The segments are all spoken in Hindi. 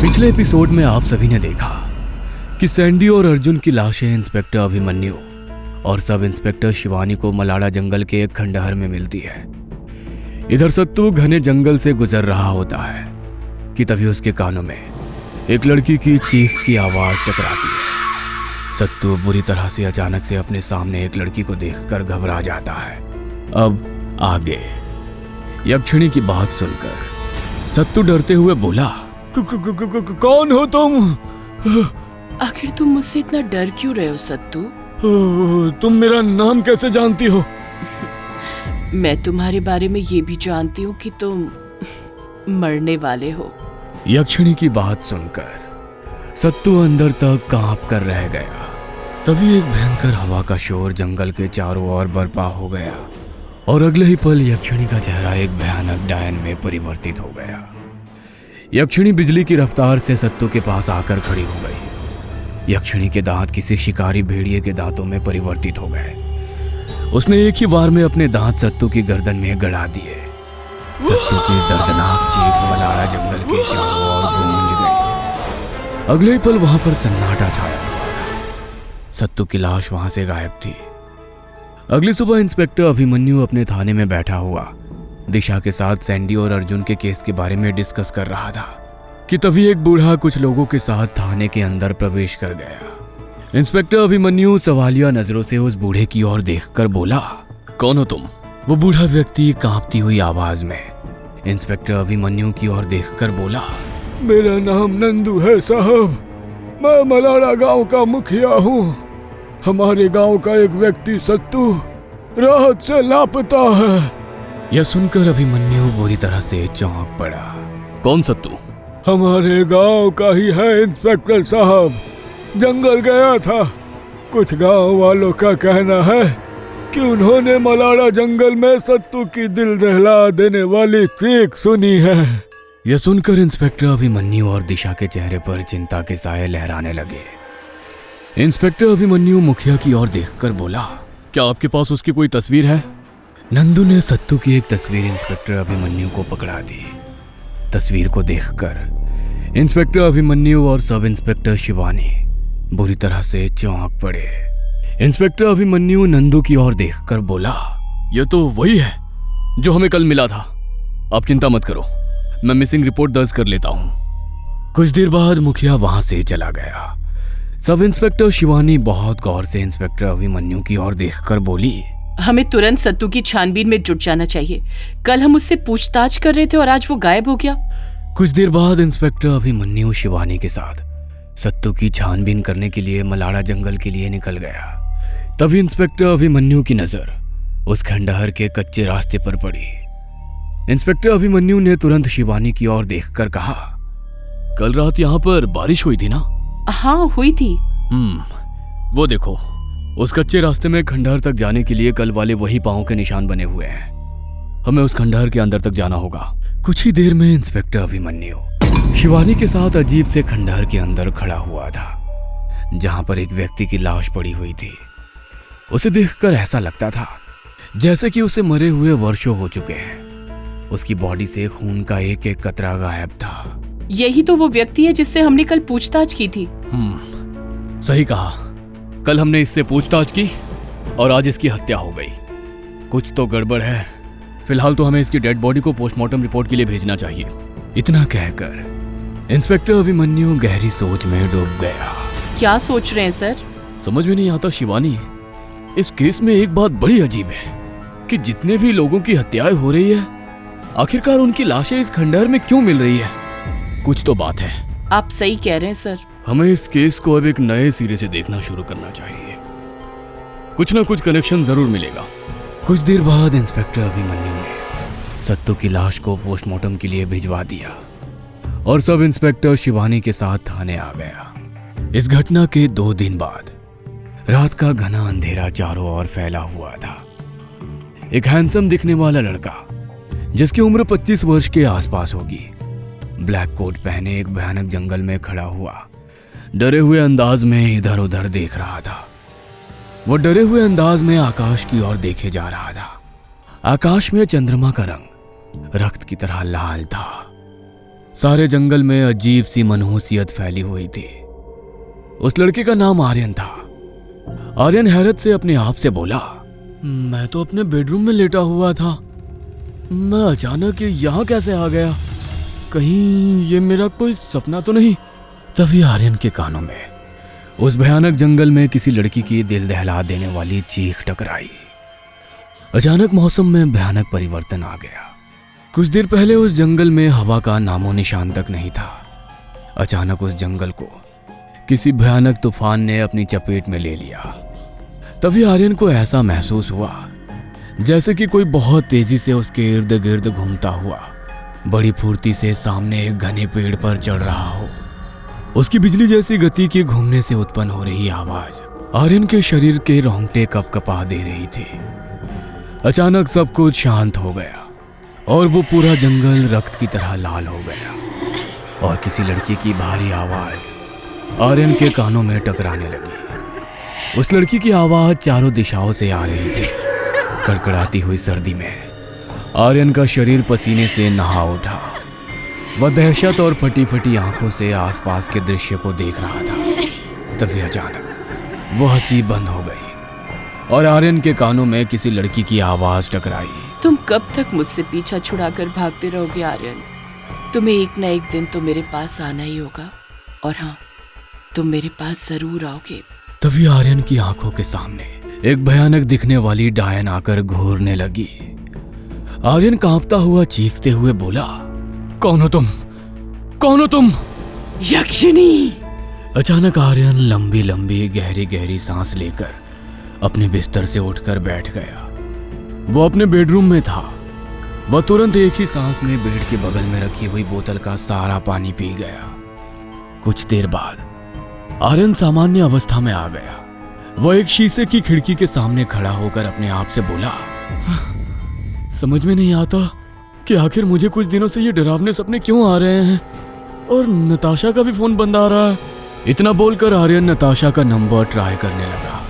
पिछले एपिसोड में आप सभी ने देखा कि सैंडी और अर्जुन की लाशें इंस्पेक्टर अभिमन्यु और सब इंस्पेक्टर शिवानी को मलाड़ा जंगल के एक खंडहर में मिलती है। इधर सत्तू घने जंगल से गुजर रहा होता है कि तभी उसके कानों में एक लड़की की चीख की आवाज टकराती है। सत्तू बुरी तरह से अचानक से अपने सामने एक लड़की को देखकर घबरा जाता है। अब आगे यक्षिणी की बात सुनकर सत्तू डरते हुए बोला, कौन हो तुम? आखिर तुम मुझसे इतना डर क्यों रहे हो सत्तू? तुम मेरा नाम कैसे जानती हो? मैं तुम्हारे बारे में ये भी जानती हूँ कि तुम मरने वाले हो। यक्षिणी की बात सुनकर सत्तू अंदर तक कांप कर रह गया। तभी एक भयंकर हवा का शोर जंगल के चारों ओर बर्पा हो गया और अगले ही पल यक्षिणी का चेहरा एक भयानक डायन में परिवर्तित हो गया। यक्षिणी बिजली की रफ्तार से सत्तू के पास आकर खड़ी हो गई। यक्षिणी के दांत किसी शिकारी भेड़िए के दांतों में परिवर्तित हो गए। उसने एक ही बार में अपने दांत सत्तू की गर्दन में गड़ा दिए। सत्तू की दर्दनाक चीख मलाड़ा जंगल के चारों ओर गूंज गई। अगले ही पल वहां पर सन्नाटा छाया हुआ था। सत्तू की लाश वहां से गायब थी। अगली सुबह इंस्पेक्टर अभिमन्यु अपने थाने में बैठा हुआ दिशा के साथ सैंडी और अर्जुन के केस के बारे में डिस्कस कर रहा था कि तभी एक बूढ़ा कुछ लोगों के साथ थाने के अंदर प्रवेश कर गया। इंस्पेक्टर अभिमन्यु सवालिया नजरों से उस बूढ़े की ओर देखकर बोला, कौन हो तुम? वो बूढ़ा व्यक्ति कांपती हुई आवाज में इंस्पेक्टर अभिमन्यु की ओर देखकर बोला, मेरा नाम नंदू है साहब, मैं मलाड़ा गांव का मुखिया हूँ। हमारे गांव का एक व्यक्ति सत्तू रात से लापता है। यह सुनकर अभिमन्यु बुरी तरह से चौंक पड़ा। कौन सत्तू? हमारे गांव का ही है इंस्पेक्टर साहब, जंगल गया था। कुछ गांव वालों का कहना है कि उन्होंने मलाड़ा जंगल में सत्तू की दिल दहला देने वाली चीख सुनी है। यह सुनकर इंस्पेक्टर अभिमन्यु और दिशा के चेहरे पर चिंता के साए लहराने लगे। इंस्पेक्टर अभिमन्यु मुखिया की ओर देखकर बोला, क्या आपके पास उसकी कोई तस्वीर है? नंदू ने सत्तू की एक तस्वीर इंस्पेक्टर अभिमन्यु को पकड़ा दी। तस्वीर को देखकर इंस्पेक्टर अभिमन्यु और सब इंस्पेक्टर शिवानी बुरी तरह से चौंक पड़े। इंस्पेक्टर अभिमन्यु नंदू की ओर देखकर बोला, यह तो वही है जो हमें कल मिला था। आप चिंता मत करो, मैं मिसिंग रिपोर्ट दर्ज कर लेता हूँ। कुछ देर बाद मुखिया वहां से चला गया। सब इंस्पेक्टर शिवानी बहुत गौर से इंस्पेक्टर अभिमन्यु की ओर देखकर बोली, हमें तुरंत सत्तू की छानबीन में जुट जाना चाहिए। कल हम उससे पूछताछ कर रहे थे और आज वो गायब हो गया। कुछ देर बाद इंस्पेक्टर अभिमन्यु शिवानी के साथ सत्तू की छानबीन करने के लिए मलाड़ा जंगल के लिए निकल गया। तभी इंस्पेक्टर अभिमन्यु की नजर उस खंडहर के कच्चे रास्ते पर पड़ी। इंस्पेक्टर अभिमन्यु ने तुरंत शिवानी की ओर देखकर कहा, कल रात यहाँ पर बारिश हुई थी ना? हाँ हुई थी। वो देखो, उस कच्चे रास्ते में खंडहर तक जाने के लिए कल वाले वही पांव के निशान बने हुए हैं। हमें उस खंडहर के अंदर तक जाना होगा। कुछ ही देर में इंस्पेक्टर अभिमन्यु शिवानी के साथ अजीब से खंडहर के अंदर खड़ा हुआ था, जहां पर एक व्यक्ति की लाश पड़ी हुई थी। उसे देखकर ऐसा लगता था जैसे कि उसे मरे हुए वर्षों हो चुके हैं। उसकी बॉडी से खून का एक एक कतरा गायब था। यही तो वो व्यक्ति है जिससे हमने कल पूछताछ की थी। सही कहा, कल हमने इससे पूछताछ की और आज इसकी हत्या हो गई। कुछ तो गड़बड़ है। फिलहाल तो हमें इसकी डेड बॉडी को पोस्टमार्टम रिपोर्ट के लिए भेजना चाहिए। इतना कहकर इंस्पेक्टर अभिमन्यु गहरी सोच में डूब गया। क्या सोच रहे हैं सर? समझ में नहीं आता शिवानी, इस केस में एक बात बड़ी अजीब है कि जितने भी लोगों की हत्याएं हो रही है, आखिरकार उनकी लाशें इस खंडहर में क्यों मिल रही है? कुछ तो बात है। आप सही कह रहे हैं सर। हमें इस केस को अब एक नए सिरे से देखना शुरू करना चाहिए। कुछ ना कुछ कनेक्शन जरूर मिलेगा। कुछ देर बाद इंस्पेक्टर अभिमन्यु ने सत्तू की लाश को पोस्टमार्टम के लिए भिजवा दिया और सब इंस्पेक्टर शिवानी के साथ थाने आ गया। इस घटना के 2 दिन बाद रात का घना अंधेरा चारों ओर फैला हुआ था। एक हैंडसम दिखने वाला लड़का जिसकी उम्र 25 वर्ष के आसपास होगी, ब्लैक कोट पहने एक भयानक जंगल में खड़ा हुआ डरे हुए अंदाज में इधर उधर देख रहा था। वो डरे हुए अंदाज में आकाश की ओर देखे जा रहा था। आकाश में चंद्रमा का रंग रक्त की तरह लाल था। सारे जंगल में अजीब सी मनहूसियत फैली हुई थी। उस लड़के का नाम आर्यन था। आर्यन हैरत से अपने आप से बोला, मैं तो अपने बेडरूम में लेटा हुआ था, मैं अचानक यहाँ कैसे आ गया? कहीं ये मेरा कोई सपना तो नहीं? तभी आर्यन के कानों में उस भयानक जंगल में किसी लड़की की दिल दहला देने वाली चीख टकराई। अचानक मौसम में भयानक परिवर्तन आ गया। कुछ देर पहले उस जंगल में हवा का नामो निशान तक नहीं था। अचानक उस जंगल को किसी भयानक तूफान ने अपनी चपेट में ले लिया। तभी आर्यन को ऐसा महसूस हुआ जैसे कि कोई बहुत तेजी से उसके इर्द गिर्द घूमता हुआ बड़ी फुर्ती से सामने एक घने पेड़ पर चढ़ रहा हो। उसकी बिजली जैसी गति के घूमने से उत्पन्न हो रही आवाज आर्यन के शरीर के रोंगटे कपकपा दे रही थी। अचानक सब कुछ शांत हो गया और वो पूरा जंगल रक्त की तरह लाल हो गया और किसी लड़की की भारी आवाज आर्यन के कानों में टकराने लगी। उस लड़की की आवाज चारों दिशाओं से आ रही थी। कड़कड़ाती हुई सर्दी में आर्यन का शरीर पसीने से नहा उठा। वह दहशत और फटी फटी आंखों से आसपास के दृश्य को देख रहा था। तभी अचानक वो हंसी बंद हो गई और आर्यन के कानों में किसी लड़की की आवाज टकराई। तुम कब तक मुझसे पीछा छुड़ाकर भागते रहोगे आर्यन? तुम्हें एक न एक दिन तो मेरे पास आना ही होगा, और हाँ, तुम मेरे पास जरूर आओगे। तभी आर्यन की आंखों के सामने एक भयानक दिखने वाली डायन आकर घूरने लगी। आर्यन कांपता हुआ चीखते हुए बोला, कौन हो तुम? कौन हो तुम? यक्षिणी! अचानक आर्यन लंबी लंबी गहरी गहरी सांस लेकर अपने बिस्तर से उठकर बैठ गया। वो अपने बेडरूम में था। वह तुरंत एक ही सांस में बेड के बगल में रखी हुई बोतल का सारा पानी पी गया। कुछ देर बाद आर्यन सामान्य अवस्था में आ गया। वह एक शीशे की खिड़की के सामने खड़ा होकर अपने आप से बोला, समझ में नहीं आता कि आखिर मुझे कुछ दिनों से ये डरावने सपने क्यों आ रहे हैं, और नताशा का भी फोन बंद आ रहा है। इतना बोलकर आर्यन नताशा का नंबर ट्राई करने लगा,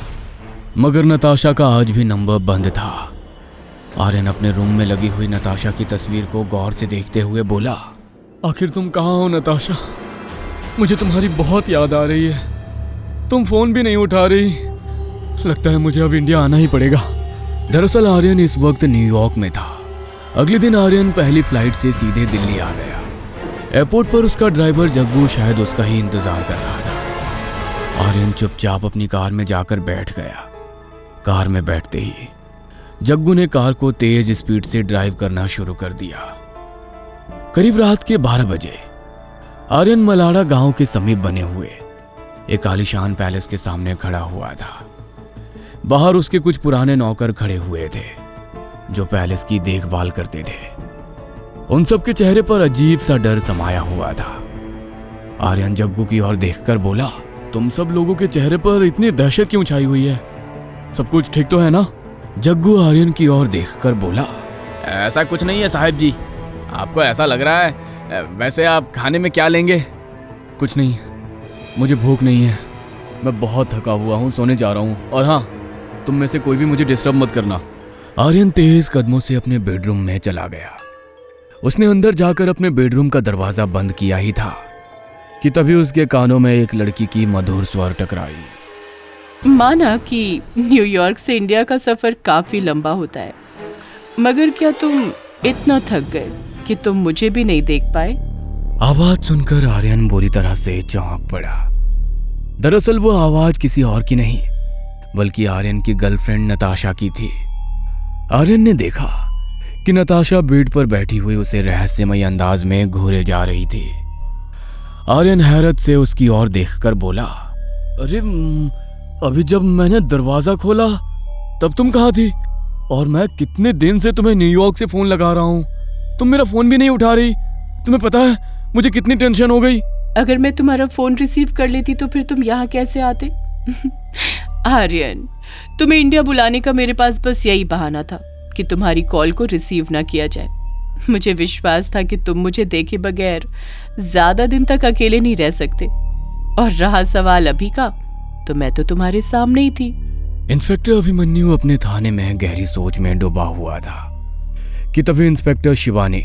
मगर नताशा का आज भी नंबर बंद था। आर्यन अपने रूम में लगी हुई नताशा की तस्वीर को गौर से देखते हुए बोला, आखिर तुम कहाँ हो नताशा? मुझे तुम्हारी बहुत याद आ रही है। तुम फोन भी नहीं उठा रही। लगता है मुझे अब इंडिया आना ही पड़ेगा। दरअसल आर्यन इस वक्त न्यूयॉर्क में था। अगले दिन आर्यन पहली फ्लाइट से सीधे दिल्ली आ गया। एयरपोर्ट पर उसका ड्राइवर जग्गू शायद उसका ही इंतजार कर रहा था। आर्यन चुपचाप अपनी कार में जाकर बैठ गया। कार में बैठते ही जग्गू ने कार को तेज स्पीड से ड्राइव करना शुरू कर दिया। करीब रात के 12 बजे आर्यन मलाड़ा गांव के समीप बने हुए एक आलीशान पैलेस के सामने खड़ा हुआ था। बाहर उसके कुछ पुराने नौकर खड़े हुए थे जो पैलेस की देखभाल करते थे। उन सब के चेहरे पर अजीब सा डर समाया हुआ था। आर्यन जग्गू की ओर देखकर बोला, तुम सब लोगों के चेहरे पर इतनी दहशत क्यों छाई हुई है? सब कुछ ठीक तो है ना? जग्गू आर्यन की ओर देखकर बोला, ऐसा कुछ नहीं है साहब जी, आपको ऐसा लग रहा है। वैसे आप खाने में क्या लेंगे? कुछ नहीं, मुझे भूख नहीं है। मैं बहुत थका हुआ हूँ, सोने जा रहा हूँ। और हाँ, तुम में से कोई भी मुझे डिस्टर्ब मत करना। आर्यन तेज कदमों से अपने बेडरूम में चला गया। उसने अंदर जाकर अपने बेडरूम का दरवाजा बंद किया ही था कि तभी उसके कानों में एक लड़की की मधुर स्वर टकराई। माना कि न्यूयॉर्क से इंडिया का सफर काफी लंबा होता है, मगर क्या तुम इतना थक गए कि तुम मुझे भी नहीं देख पाए? आवाज सुनकर आर्यन बुरी तरह से चौंक पड़ा। दरअसल वो आवाज किसी और की नहीं बल्कि आर्यन की गर्लफ्रेंड नताशा की थी। आर्यन ने देखा कि नताशा बेड पर बैठी हुई उसे रहस्यमय अंदाज में घूरे जा रही थी। आर्यन हैरत से उसकी ओर देखकर बोला, अरे अभी जब मैंने दरवाजा खोला तब तुम कहाँ थी? और मैं कितने दिन से तुम्हें न्यूयॉर्क से फोन लगा रहा हूँ, तुम मेरा फोन भी नहीं उठा रही। तुम्हें पता है मुझे कितनी टेंशन हो गई। अगर मैं तुम्हारा फोन रिसीव कर लेती तो फिर तुम यहाँ कैसे आते? आर्यन, तुम्हें इंडिया बुलाने का मेरे पास बस यही बहाना था कि तुम्हारी कॉल को रिसीव ना किया जाए। मुझे विश्वास था कि तुम मुझे देखे बगैर ज्यादा दिन तक अकेले नहीं रह सकते। और रहा सवाल अभी का, तो मैं तो तुम्हारे सामने ही थी। इंस्पेक्टर अभिमन्यु अपने थाने में गहरी सोच में डूबा हुआ था कि तभी इंस्पेक्टर शिवानी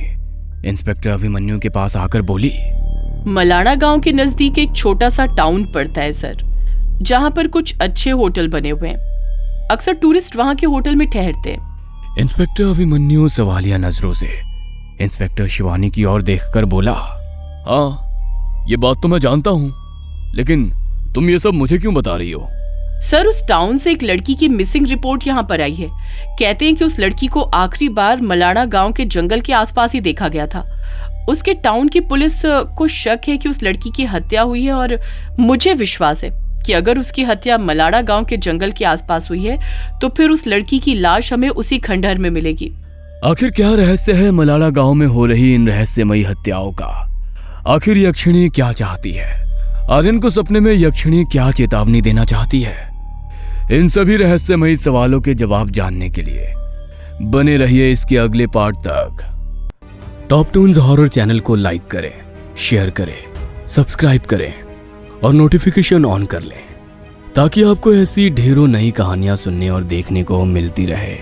इंस्पेक्टर अभिमन्यु के पास आकर बोली। मलाना गांव के नजदीक एक छोटा सा टाउन पड़ता है सर, जहां पर कुछ अच्छे होटल बने हुए हैं। अक्सर टूरिस्ट वहां के होटल में ठहरते हैं। इंस्पेक्टर अभिमन्यु सवालिया नजरों से इंस्पेक्टर शिवानी की ओर देखकर बोला, हाँ ये बात तो मैं जानता हूँ, लेकिन तुम ये सब मुझे क्यों बता रही हो? सर, उस टाउन से एक लड़की की मिसिंग रिपोर्ट यहाँ पर आई है। कहते हैं कि उस लड़की को आखिरी बार मलाना गांव के जंगल के आसपास ही देखा गया था। उसके टाउन की पुलिस को शक है कि उस लड़की की हत्या हुई है, और मुझे विश्वास है कि अगर उसकी हत्या मलाना गांव के जंगल के आसपास हुई है तो फिर उस लड़की की लाश हमें उसी खंडहर में मिलेगी। आखिर क्या रहस्य है मलाना गांव में हो रही इन रहस्यमयी हत्याओं का? आखिर यक्षिणी क्या चाहती है? आर्यन को सपने में यक्षिणी क्या चेतावनी देना चाहती है? इन सभी रहस्यमयी सवालों के जवाब जानने के लिए बने रहिए इसके अगले पार्ट तक। टॉप टून्स हॉरर चैनल को लाइक करें, शेयर करें, सब्सक्राइब करें और नोटिफिकेशन ऑन कर लें, ताकि आपको ऐसी ढेरों नई कहानियां सुनने और देखने को मिलती रहे।